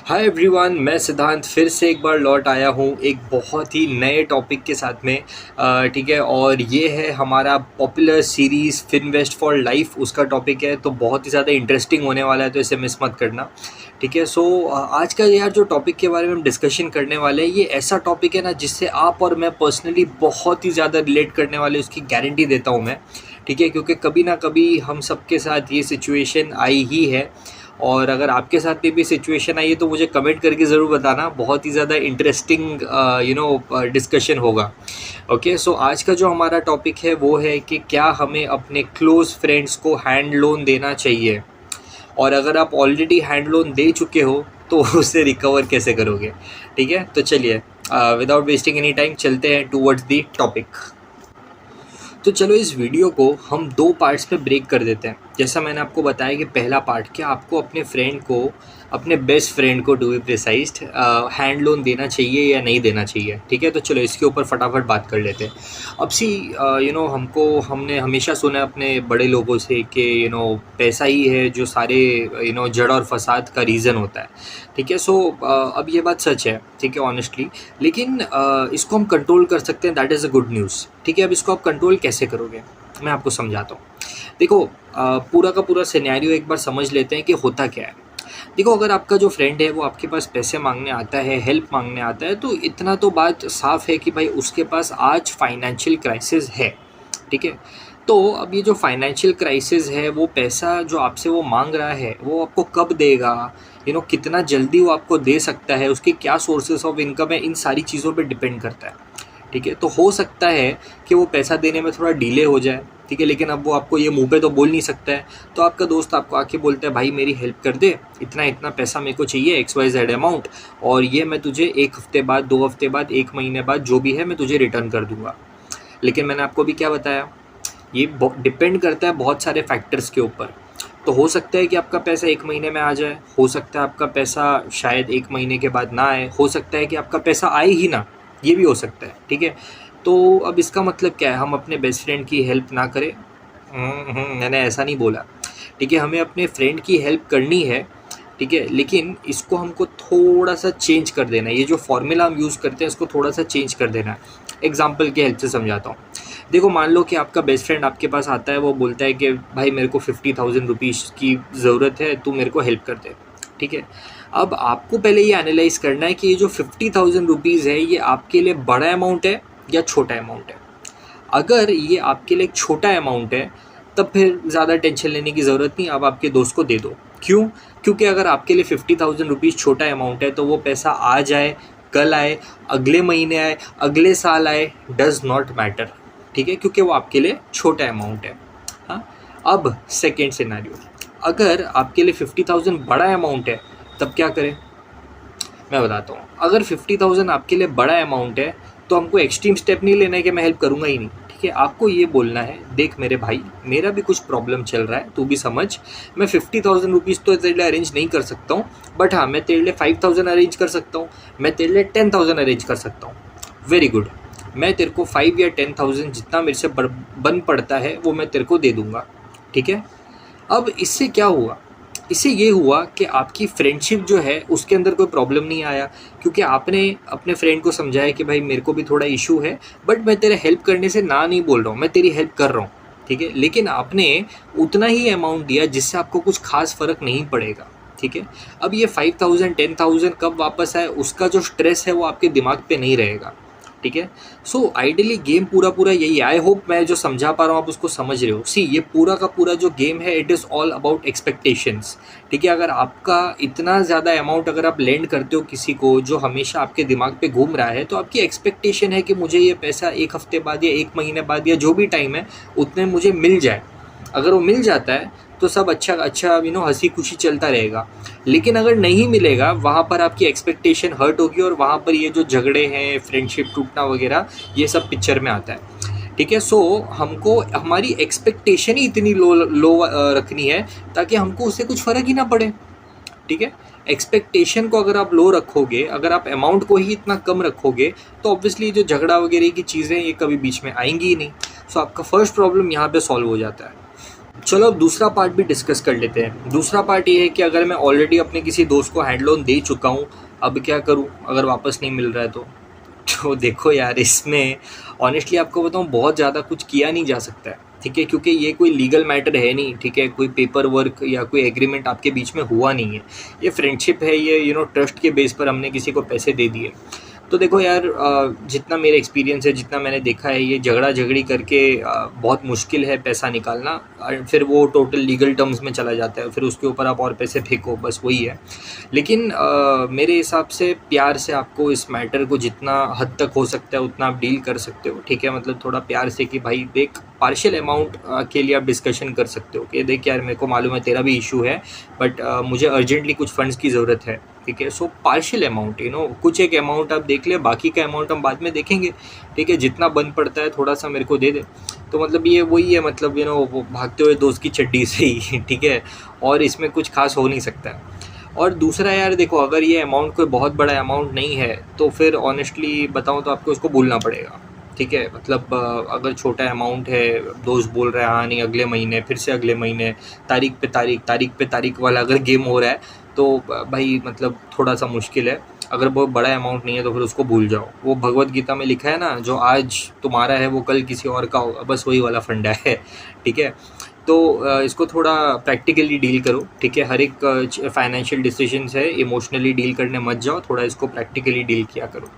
Hi everyone, मैं सिद्धांत फिर से एक बार लौट आया हूँ एक बहुत ही नए टॉपिक के साथ में। ठीक है, और ये है हमारा popular series Finvest for life, उसका टॉपिक है। तो बहुत ही ज़्यादा इंटरेस्टिंग होने वाला है, तो इसे मिस मत करना। ठीक है, सो आज का यार जो टॉपिक के बारे में हम डिस्कशन करने वाले हैं, ये ऐसा टॉपिक है ना जिससे आप और मैं पर्सनली बहुत ही ज़्यादा रिलेट करने वाले, उसकी गारंटी देता हूँ मैं। ठीक है, क्योंकि कभी ना कभी हम सबके साथ ये सिचुएशन आई ही है। और अगर आपके साथ भी सिचुएशन आई है तो मुझे कमेंट करके ज़रूर बताना, बहुत ही ज़्यादा इंटरेस्टिंग डिस्कशन होगा। ओके, सो आज का जो हमारा टॉपिक है वो है कि क्या हमें अपने क्लोज़ फ्रेंड्स को हैंड लोन देना चाहिए, और अगर आप ऑलरेडी हैंड लोन दे चुके हो तो उसे रिकवर कैसे करोगे। ठीक है, तो चलिए विदाउट वेस्टिंग एनी टाइम चलते हैं टूवर्ड्स दी टॉपिक। तो चलो इस वीडियो को हम दो पार्ट्स में ब्रेक कर देते हैं। जैसा मैंने आपको बताया कि पहला पार्ट, क्या आपको अपने फ्रेंड को, अपने बेस्ट फ्रेंड को to be precised, hand loan देना चाहिए या नहीं देना चाहिए। ठीक है, तो चलो इसके ऊपर फटाफट बात कर लेते हैं। अब हमने हमेशा सुना है अपने बड़े लोगों से कि पैसा ही है जो सारे जड़ और फसाद का रीज़न होता है। ठीक है, सो अब ये बात सच है, ठीक है, ऑनेस्टली। लेकिन इसको हम कंट्रोल कर सकते हैं, that is a good news. ठीक है, अब इसको आप कंट्रोल कैसे करोगे, मैं आपको समझाता हूँ। देखो, पूरा का पूरा सिनेरियो एक बार समझ लेते हैं कि होता क्या है। देखो, अगर आपका जो फ्रेंड है वो आपके पास पैसे मांगने आता है, हेल्प मांगने आता है, तो इतना तो बात साफ़ है कि भाई उसके पास आज फाइनेंशियल क्राइसिस है। ठीक है, तो अब ये जो फाइनेंशियल क्राइसिस है, वो पैसा जो आपसे वो मांग रहा है वो आपको कब देगा, कितना जल्दी वो आपको दे सकता है, उसके क्या सोर्सेस ऑफ इनकम है, इन सारी चीज़ों पे डिपेंड करता है। ठीक है, तो हो सकता है कि वो पैसा देने में थोड़ा डिले हो जाए। ठीक है, लेकिन अब वो आपको ये मुंह पे तो बोल नहीं सकता है। तो आपका दोस्त आपको आके बोलता है, भाई मेरी हेल्प कर दे, इतना इतना पैसा मेरे को चाहिए, XYZ अमाउंट, और ये मैं तुझे 1 हफ्ते बाद, 2 हफ्ते बाद, 1 महीने बाद, जो भी है मैं तुझे रिटर्न कर दूंगा। लेकिन मैंने आपको भी क्या बताया, ये डिपेंड करता है बहुत सारे फैक्टर्स के ऊपर। तो हो सकता है कि आपका पैसा 1 महीने में आ जाए, हो सकता है आपका पैसा शायद 1 महीने के बाद ना आए, हो सकता है कि आपका पैसा आए ही ना, ये भी हो सकता है। ठीक है, तो अब इसका मतलब क्या है, हम अपने बेस्ट फ्रेंड की हेल्प ना करें? मैंने ऐसा नहीं बोला। ठीक है, हमें अपने फ्रेंड की हेल्प करनी है। ठीक है, लेकिन इसको हमको थोड़ा सा चेंज कर देना है। ये जो फॉर्मूला हम यूज़ करते हैं इसको थोड़ा सा चेंज कर देना है। एग्जाम्पल की हेल्प से समझाता हूँ। देखो, मान लो कि आपका बेस्ट फ्रेंड आपके पास आता है, वो बोलता है कि भाई मेरे को 50,000 रुपीज़ की ज़रूरत है, तू मेरे को हेल्प कर दे। ठीक है, अब आपको पहले ये एनालाइज करना है कि ये जो 50,000 रुपीज़ है, ये आपके लिए बड़ा अमाउंट है या छोटा अमाउंट है। अगर ये आपके लिए एक छोटा अमाउंट है, तब फिर ज़्यादा टेंशन लेने की ज़रूरत नहीं, आप आपके दोस्त को दे दो। क्यों? क्योंकि अगर आपके लिए 50,000 रुपीज़ छोटा अमाउंट है, तो वो पैसा आज आए, कल आए, अगले महीने आए, अगले साल आए, डज़ नॉट मैटर। ठीक है, क्योंकि वो आपके लिए छोटा अमाउंट है। हाँ, अब सेकेंड सिनेरियो, अगर आपके लिए 50,000 बड़ा अमाउंट है, तब क्या करें, मैं बताता हूँ। अगर 50,000 आपके लिए बड़ा अमाउंट है, तो हमको एक्सट्रीम स्टेप नहीं लेना है कि मैं हेल्प करूँगा ही नहीं। ठीक है, आपको ये बोलना है, देख मेरे भाई, मेरा भी कुछ प्रॉब्लम चल रहा है, तू भी समझ। मैं 50,000 रुपीज़ तो तेरे लिए अरेंज नहीं कर सकता हूँ, बट हाँ, मैं तेरे लिए 5,000 अरेंज कर सकता हूँ, मैं तेरे लिए 10,000 अरेंज कर सकता हूँ। वेरी गुड, मैं तेरे को 5 या 10,000 जितना मेरे से बन पड़ता है वो मैं तेरे को दे दूँगा। ठीक है, अब इससे क्या हुआ, इससे ये हुआ कि आपकी फ्रेंडशिप जो है उसके अंदर कोई प्रॉब्लम नहीं आया, क्योंकि आपने अपने फ्रेंड को समझाया कि भाई मेरे को भी थोड़ा इशू है, बट मैं तेरे हेल्प करने से ना नहीं बोल रहा हूँ, मैं तेरी हेल्प कर रहा हूँ। ठीक है, लेकिन आपने उतना ही अमाउंट दिया जिससे आपको कुछ खास फ़र्क नहीं पड़ेगा। ठीक है, अब ये 5,000 10,000 कब वापस आए, उसका जो स्ट्रेस है वो आपके दिमाग पे नहीं रहेगा। ठीक है, सो आइडियली गेम पूरा यही, आई होप मैं जो समझा पा रहा हूँ आप उसको समझ रहे हो। सी, ये पूरा का पूरा जो गेम है, it is all about expectations. ठीक है, अगर आपका इतना ज़्यादा अमाउंट अगर आप लेंड करते हो किसी को जो हमेशा आपके दिमाग पे घूम रहा है, तो आपकी एक्सपेक्टेशन है कि मुझे ये पैसा 1 हफ्ते बाद या 1 महीने बाद या जो भी टाइम है उतने मुझे मिल जाए। अगर वो मिल जाता है तो सब अच्छा हंसी खुशी चलता रहेगा। लेकिन अगर नहीं मिलेगा, वहाँ पर आपकी एक्सपेक्टेशन हर्ट होगी, और वहाँ पर ये जो झगड़े हैं, फ्रेंडशिप टूटना वगैरह, ये सब पिक्चर में आता है। ठीक है, सो हमको हमारी एक्सपेक्टेशन ही इतनी लो रखनी है ताकि हमको उससे कुछ फ़र्क ही ना पड़े। ठीक है, एक्सपेक्टेशन को अगर आप लो रखोगे, अगर आप अमाउंट को ही इतना कम रखोगे, तो ऑब्वियसली जो झगड़ा वगैरह की चीज़ें ये कभी बीच में आएंगी ही नहीं। सो आपका फर्स्ट प्रॉब्लम यहाँ पे सॉल्व हो जाता है। चलो अब दूसरा पार्ट भी डिस्कस कर लेते हैं। दूसरा पार्ट ये है कि अगर मैं ऑलरेडी अपने किसी दोस्त को हैंड लोन दे चुका हूँ, अब क्या करूँ अगर वापस नहीं मिल रहा है तो? तो देखो यार, इसमें ऑनेस्टली आपको बताऊँ बहुत ज़्यादा कुछ किया नहीं जा सकता है, ठीक है, क्योंकि ये कोई लीगल मैटर है नहीं, ठीक है, कोई पेपर वर्क या कोई एग्रीमेंट आपके बीच में हुआ नहीं है। ये फ्रेंडशिप है, ये ट्रस्ट के बेस पर हमने किसी को पैसे दे दिए। तो देखो यार, जितना मेरा एक्सपीरियंस है, जितना मैंने देखा है, ये झगड़ा झगड़ी करके बहुत मुश्किल है पैसा निकालना। फिर वो टोटल लीगल टर्म्स में चला जाता है, फिर उसके ऊपर आप और पैसे फेंको, बस वही है। लेकिन मेरे हिसाब से प्यार से आपको इस मैटर को जितना हद तक हो सकता है उतना आप डील कर सकते हो, ठीक है, मतलब थोड़ा प्यार से कि भाई देख, पार्शियल अमाउंट के लिए आप डिस्कशन कर सकते हो कि देख यार, मेरे को मालूम है तेरा भी इशू है, बट मुझे अर्जेंटली कुछ फंड्स की ज़रूरत है, ठीक है, सो पार्शियल अमाउंट, कुछ एक अमाउंट आप देख ले, बाकी का अमाउंट हम बाद में देखेंगे, ठीक है, जितना बन पड़ता है थोड़ा सा मेरे को दे दे। तो मतलब ये वही है, मतलब वो भागते हुए दोस्त की चड्डी से ही ठीक है, और इसमें कुछ खास हो नहीं सकता है। और दूसरा यार देखो, अगर ये अमाउंट कोई बहुत बड़ा अमाउंट नहीं है तो फिर ऑनेस्टली बताऊँ तो आपको उसको भूलना पड़ेगा, ठीक है, मतलब अगर छोटा अमाउंट है, दोस्त बोल रहा है हाँ नहीं अगले महीने, फिर से अगले महीने, तारीख पे तारीख वाला अगर गेम हो रहा है, तो भाई मतलब थोड़ा सा मुश्किल है। अगर बहुत बड़ा अमाउंट नहीं है तो फिर उसको भूल जाओ। वो भगवत गीता में लिखा है ना, जो आज तुम्हारा है वो कल किसी और का होगा, बस वही वाला फंडा है, ठीक है। तो इसको थोड़ा प्रैक्टिकली डील करो, ठीक है, हर एक फाइनेंशियल डिसीजंस है, इमोशनली डील करने मत जाओ, थोड़ा इसको प्रैक्टिकली डील किया करो,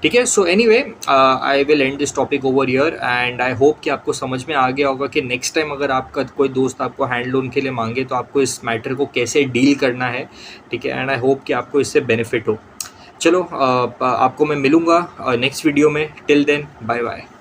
ठीक है। So anyway, I will and this topic over here, and I hope कि आपको समझ में आ गया होगा कि नेक्स्ट टाइम अगर आपका कोई दोस्त आपको हैंड लोन के लिए मांगे तो आपको इस मैटर को कैसे डील करना है, ठीक है, एंड आई होप कि आपको इससे बेनिफिट हो। चलो, आपको मैं मिलूँगा नेक्स्ट वीडियो में। Till then, bye bye.